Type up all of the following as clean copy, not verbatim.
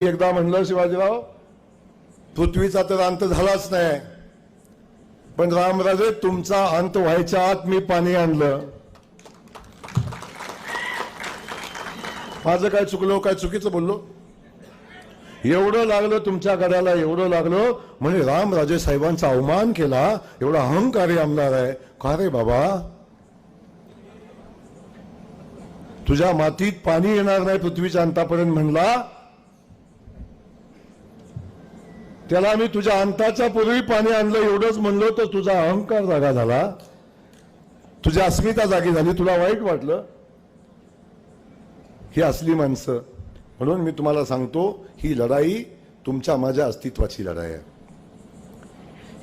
एकदा म्हणलं शिवाजीराव, पृथ्वीचा तर अंत झालाच नाही, पण रामराजे तुमचा अंत व्हायच्या आत मी पाणी आणलं. माझं काय चुकलो, काय चुकीचं बोललो? एवढं लागलं तुमच्या गड्याला, एवढं लागलं म्हणजे रामराजे साहेबांचा अवमान केला, एवढा अहंकारी आमदार आहे का रे बाबा? तुझ्या मातीत पाणी येणार नाही पृथ्वीच्या अंतापर्यंत म्हणला, त्याला मी तुझ्या अंताच्या पूर्वी पाणी आणलं एवढंच म्हणलो तर तुझा अहंकार जागा झाला, तुझी अस्मिता जागी झाली, तुला वाईट वाटलं. ही असली माणसं. म्हणून मी तुम्हाला सांगतो, ही लढाई तुमच्या माझ्या अस्तित्वाची लढाई आहे.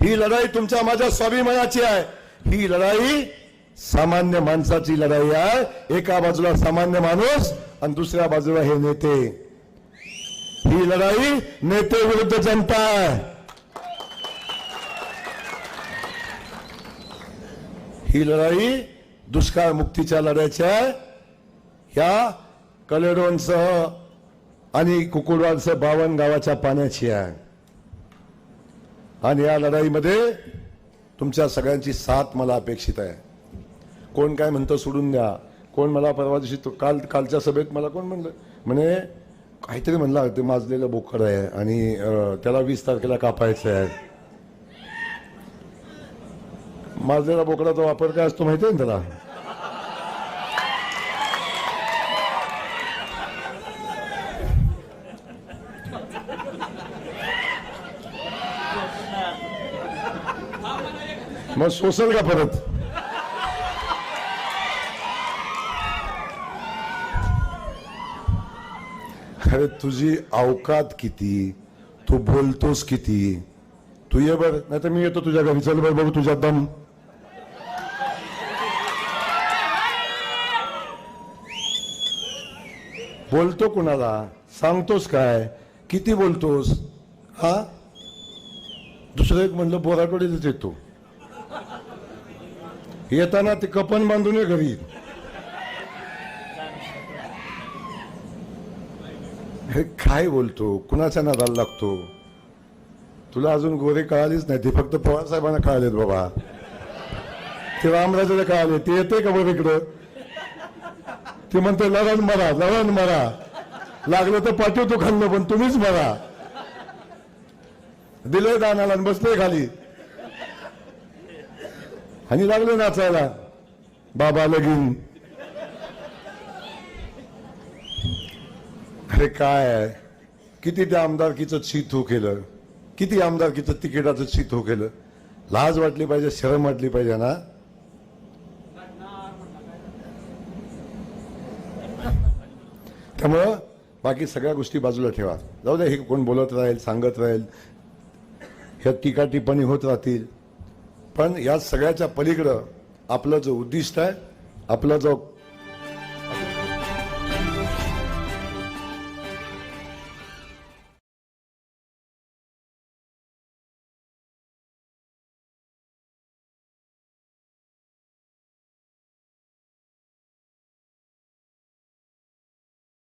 ही लढाई तुमच्या माझ्या स्वाभिमानाची आहे. ही लढाई सामान्य माणसाची लढाई आहे. एका बाजूला सामान्य माणूस आणि दुसऱ्या बाजूला हे नेते. ही लढाई नेते विरुद्ध जनता आहे. ही लढाई दुष्काळ मुक्तीच्या लढ्याची आहे. ह्या कलेडोनसह आणि कुकुडवाडसह 52 गावाच्या पाण्याची आहे. आणि या लढाईमध्ये तुमच्या सगळ्यांची साथ मला अपेक्षित आहे. कोण काय म्हणतं सोडून द्या. कोण मला परवा दिवशी कालच्या सभेत मला कोण म्हणलं, म्हणे काहीतरी म्हणला ते माजलेलं बोकड आहे आणि त्याला 20 तारखेला कापायचं आहे. माजलेला बोकडाचा वापर काय असतो माहिती आहे ना त्याला? मग सोसल का परत? अरे तुझी अवकात किती, तू बोलतोस किती? तू ये बर, नाही तर मी येतो तुझ्या घरी. चल बर, बघू तुझा दम. बोलतो कुणाला? सांगतोस काय? किती बोलतोस? हा, दुसरं एक म्हणलं बोराटोडीतच येतो. येताना ते कपन बांधून ये घरी. हे काय बोलतो? कुणाच्या नादाला लागतो? तुला अजून गोरे कळालीच नाही. ते फक्त पवार साहेबांना कळालेत बाबा. ते रामराजाला कळाले. ते येते का बरं इकडं? ते म्हणते लढण मरा, लढण मरा, लागलं तर पाठवतो खाल्लं, पण तुम्हीच मरा. दिले दानाला आणि बसले खाली आणि लागले नाचायला बाबा लगीन. अरे काय आहे? किती त्या आमदारकीचं चीत हो केलं, किती आमदारकीचं तिकिटाचं चीत हो केलं. लाज वाटली पाहिजे, शरम वाटली पाहिजे ना. त्यामुळं बाकी सगळ्या गोष्टी बाजूला ठेवा. जाऊ द्या, हे कोण बोलत राहील, सांगत राहील, ह्या टीका टिप्पणी होत राहतील. पण या सगळ्याच्या पलीकडं आपलं जो उद्दिष्ट आहे, आपला जो